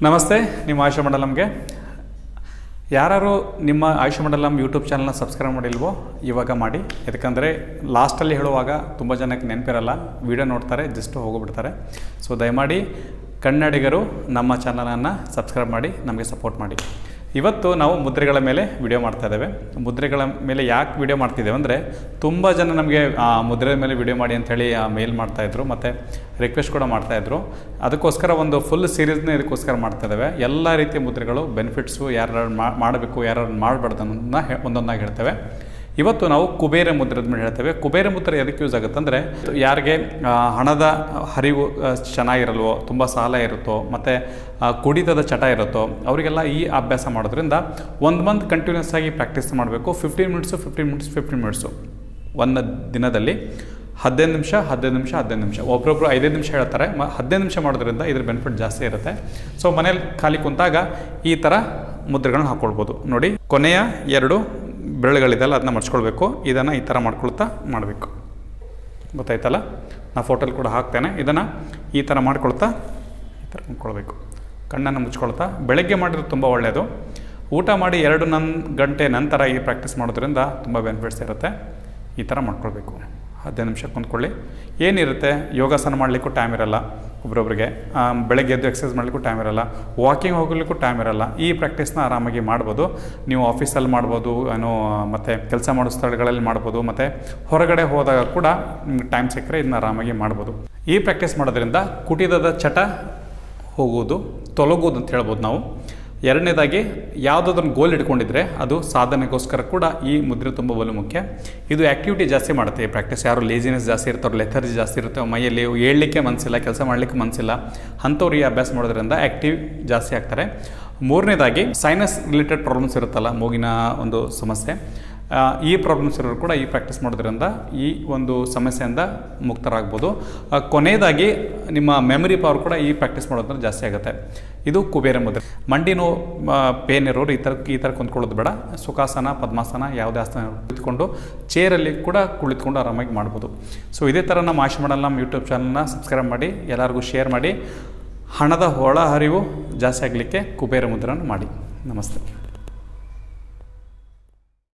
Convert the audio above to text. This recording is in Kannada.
ನಮಸ್ತೆ. ನಿಮ್ಮ ಆಯುಷ್ಯ ಮಂಡಲಂಗೆ ಯಾರು ನಿಮ್ಮ ಆಯುಷ್ಯ ಮಂಡಲಂ ಯೂಟ್ಯೂಬ್ ಚಾನಲ್ನ ಸಬ್ಸ್ಕ್ರೈಬ್ ಮಾಡಿಲ್ವೋ ಇವಾಗ ಮಾಡಿ. ಯಾಕಂದರೆ ಲಾಸ್ಟಲ್ಲಿ ಹೇಳುವಾಗ ತುಂಬ ಜನಕ್ಕೆ ನೆನಪಿರಲ್ಲ, ವೀಡಿಯೋ ನೋಡ್ತಾರೆ ಜಸ್ಟ್ ಹೋಗಿಬಿಡ್ತಾರೆ. ಸೊ ದಯಮಾಡಿ ಕನ್ನಡಿಗರು ನಮ್ಮ ಚಾನಲನ್ನು ಸಬ್ಸ್ಕ್ರೈಬ್ ಮಾಡಿ ನಮಗೆ ಸಪೋರ್ಟ್ ಮಾಡಿ. ಇವತ್ತು ನಾವು ಮುದ್ರೆಗಳ ಮೇಲೆ ವಿಡಿಯೋ ಮಾಡ್ತಾ ಇದ್ದೇವೆ. ಮುದ್ರೆಗಳ ಮೇಲೆ ಯಾಕೆ ವಿಡಿಯೋ ಮಾಡ್ತಿದ್ದೇವೆ ಅಂದರೆ, ತುಂಬ ಜನ ನಮಗೆ ಮುದ್ರೆ ಮೇಲೆ ವಿಡಿಯೋ ಮಾಡಿ ಅಂಥೇಳಿ ಮೇಲ್ ಮಾಡ್ತಾಯಿದ್ರು ಮತ್ತು ರಿಕ್ವೆಸ್ಟ್ ಕೂಡ ಮಾಡ್ತಾಯಿದ್ರು. ಅದಕ್ಕೋಸ್ಕರ ಒಂದು ಫುಲ್ ಸೀರೀಸ್ನ ಇದಕ್ಕೋಸ್ಕರ ಮಾಡ್ತಾ ಇದ್ದೇವೆ. ಎಲ್ಲ ರೀತಿಯ ಮುದ್ರೆಗಳು ಬೆನಿಫಿಟ್ಸು ಯಾರು ಮಾಡಬೇಕು ಯಾರು ಮಾಡಬಾರ್ದು ಅನ್ನೋದನ್ನ ಒಂದೊಂದಾಗಿ ಹೇಳ್ತೇವೆ. ಇವತ್ತು ನಾವು ಕುಬೇರ ಮುದ್ರದ ಮೇಲೆ ಹೇಳ್ತೇವೆ. ಕುಬೇರ ಮುದ್ರೆ ಎದಕ್ಕೆ ಯೂಸ್ ಆಗುತ್ತೆ ಅಂದರೆ, ಯಾರಿಗೆ ಹಣದ ಹರಿವು ಚೆನ್ನಾಗಿರಲ್ವೋ, ತುಂಬ ಸಾಲ ಇರುತ್ತೋ ಮತ್ತು ಕುಡಿತದ ಚಟ ಇರುತ್ತೋ ಅವರಿಗೆಲ್ಲ ಈ ಅಭ್ಯಾಸ ಮಾಡೋದ್ರಿಂದ 1 ಮಂತ್ ಕಂಟಿನ್ಯೂಸ್ ಆಗಿ ಪ್ರಾಕ್ಟೀಸ್ ಮಾಡಬೇಕು. 15 ಮಿನಿಟ್ಸು ಒಂದು ದಿನದಲ್ಲಿ 15 ನಿಮಿಷ ಒಬ್ಬೊಬ್ಬರು 5 ನಿಮಿಷ ಹೇಳ್ತಾರೆ. 15 ನಿಮಿಷ ಮಾಡೋದ್ರಿಂದ ಇದ್ರ ಬೆನಿಫಿಟ್ ಜಾಸ್ತಿ ಇರುತ್ತೆ. ಸೊ ಮನೇಲಿ ಖಾಲಿ ಕುಂತಾಗ ಈ ಥರ ಮುದ್ರೆಗಳನ್ನ ಹಾಕ್ಕೊಳ್ಬೋದು. ನೋಡಿ, ಕೊನೆಯ 2 ಬೆರಳುಗಳಿದೆಯಲ್ಲ ಅದನ್ನ ಮರ್ಚ್ಕೊಳ್ಬೇಕು. ಇದನ್ನು ಈ ಥರ ಮಾಡ್ಕೊಳ್ತಾ ಮಾಡಬೇಕು. ಗೊತ್ತಾಯ್ತಲ್ಲ, ನಾನು ಫೋಟೋಲ್ಲಿ ಕೂಡ ಹಾಕ್ತೇನೆ. ಇದನ್ನು ಈ ಥರ ಮಾಡ್ಕೊಳ್ತಾ ಈ ಥರ ಮಾಡ್ಕೊಳ್ಬೇಕು. ಕಣ್ಣನ್ನು ಮುಚ್ಕೊಳ್ತಾ. ಬೆಳಗ್ಗೆ ಮಾಡಿದ್ರೆ ತುಂಬ ಒಳ್ಳೆಯದು. ಊಟ ಮಾಡಿ 2 ಗಂಟೆ ನಂತರ ಈ ಪ್ರಾಕ್ಟೀಸ್ ಮಾಡೋದ್ರಿಂದ ತುಂಬ ಬೆನಿಫಿಟ್ಸ್ ಇರುತ್ತೆ. ಈ ಥರ ಮಾಡ್ಕೊಳ್ಬೇಕು. 15 ನಿಮಿಷ ಕುಂತ್ಕೊಳ್ಳಿ. ಏನಿರುತ್ತೆ, ಯೋಗಾಸನ ಮಾಡಲಿಕ್ಕೂ ಟೈಮ್ ಇರಲ್ಲ ಒಬ್ರೊಬ್ರಿಗೆ, ಬೆಳಗ್ಗೆ ಎದ್ದು ಎಕ್ಸಸೈಸ್ ಮಾಡಲಿಕ್ಕೂ ಟೈಮ್ ಇರಲ್ಲ, ವಾಕಿಂಗ್ ಹೋಗಲಿಕ್ಕೂ ಟೈಮ್ ಇರಲ್ಲ. ಈ ಪ್ರಾಕ್ಟೀಸ್ನ ಆರಾಮಾಗಿ ಮಾಡ್ಬೋದು. ನೀವು ಆಫೀಸಲ್ಲಿ ಮಾಡ್ಬೋದು, ಮತ್ತು ಕೆಲಸ ಮಾಡೋ ಸ್ಥಳಗಳಲ್ಲಿ ಮಾಡ್ಬೋದು, ಮತ್ತು ಹೊರಗಡೆ ಹೋದಾಗ ಕೂಡ ನಿಮ್ಗೆ ಟೈಮ್ ಸಿಕ್ಕರೆ ಇದನ್ನ ಆರಾಮಾಗಿ ಮಾಡ್ಬೋದು. ಈ ಪ್ರಾಕ್ಟೀಸ್ ಮಾಡೋದ್ರಿಂದ ಕುಟಿತದ ಚಟ ಹೋಗುವುದು, ತೊಲಗುವುದು ಅಂತ ಹೇಳ್ಬೋದು ನಾವು. ಎರಡನೇದಾಗಿ ಯಾವುದಾದ್ರೊಂದು ಗೋಲ್ ಇಟ್ಕೊಂಡಿದ್ರೆ ಅದು ಸಾಧನೆಗೋಸ್ಕರ ಕೂಡ ಈ ಮುದ್ರೆ ತುಂಬ ಬಲು ಮುಖ್ಯ. ಇದು ಆ್ಯಕ್ಟಿವಿಟಿ ಜಾಸ್ತಿ ಮಾಡುತ್ತೆ ಈ ಪ್ರಾಕ್ಟೀಸ್. ಯಾರು ಲೇಜಿನೆಸ್ ಜಾಸ್ತಿ ಇರ್ತಾರೋ, ಲೆಥರ್ಜಿ ಜಾಸ್ತಿ ಇರುತ್ತೆ, ಮೈಯಲ್ಲಿ ಏಳಲಿಕ್ಕೆ ಮನಸ್ಸಿಲ್ಲ, ಕೆಲಸ ಮಾಡಲಿಕ್ಕೆ ಮನಸ್ಸಿಲ್ಲ, ಅಂಥವ್ರು ಈ ಅಭ್ಯಾಸ ಮಾಡೋದ್ರಿಂದ ಆ್ಯಕ್ಟಿವ್ ಜಾಸ್ತಿ ಆಗ್ತಾರೆ. ಮೂರನೇದಾಗಿ ಸೈನಸ್ ರಿಲೇಟೆಡ್ ಪ್ರಾಬ್ಲಮ್ಸ್ ಇರುತ್ತಲ್ಲ, ಮೂಗಿನ ಒಂದು ಸಮಸ್ಯೆ, ಈ ಪ್ರಾಬ್ಲಮ್ಸ್ ಇರೋರು ಕೂಡ ಈ ಪ್ರಾಕ್ಟೀಸ್ ಮಾಡೋದ್ರಿಂದ ಈ ಒಂದು ಸಮಸ್ಯೆಯಿಂದ ಮುಕ್ತರಾಗ್ಬೋದು. ಕೊನೆಯದಾಗಿ ನಿಮ್ಮ ಮೆಮೊರಿ ಪವರ್ ಕೂಡ ಈ ಪ್ರಾಕ್ಟೀಸ್ ಮಾಡೋದ್ರಿಂದ ಜಾಸ್ತಿ ಆಗುತ್ತೆ. ಇದು ಕುಬೇರ ಮುದ್ರೆ. ಮಂಡಿ ನೋವು ಪೇನ್ ಇರೋರು ಈ ಥರ ಕುಂತ್ಕೊಳ್ಳೋದು ಬೇಡ. ಸುಖಾಸನ, ಪದ್ಮಾಸನ, ಯಾವುದೇ ಆಸನ ಕುಳಿತುಕೊಂಡು ಚೇರಲ್ಲಿ ಕೂಡ ಕುಳಿತುಕೊಂಡು ಆರಾಮಾಗಿ ಮಾಡ್ಬೋದು. ಸೊ ಇದೇ ಥರ ನಮ್ಮ ಆಯುಷ್ಯ ಮಂಡಲ ನಮ್ಮ ಯೂಟ್ಯೂಬ್ ಚಾನಲ್ನ ಸಬ್ಸ್ಕ್ರೈಬ್ ಮಾಡಿ, ಎಲ್ಲರಿಗೂ ಶೇರ್ ಮಾಡಿ. ಹಣದ ಒಳ ಹರಿವು ಜಾಸ್ತಿ ಆಗಲಿಕ್ಕೆ ಕುಬೇರ ಮುದ್ರನ್ನು ಮಾಡಿ. ನಮಸ್ತೆ.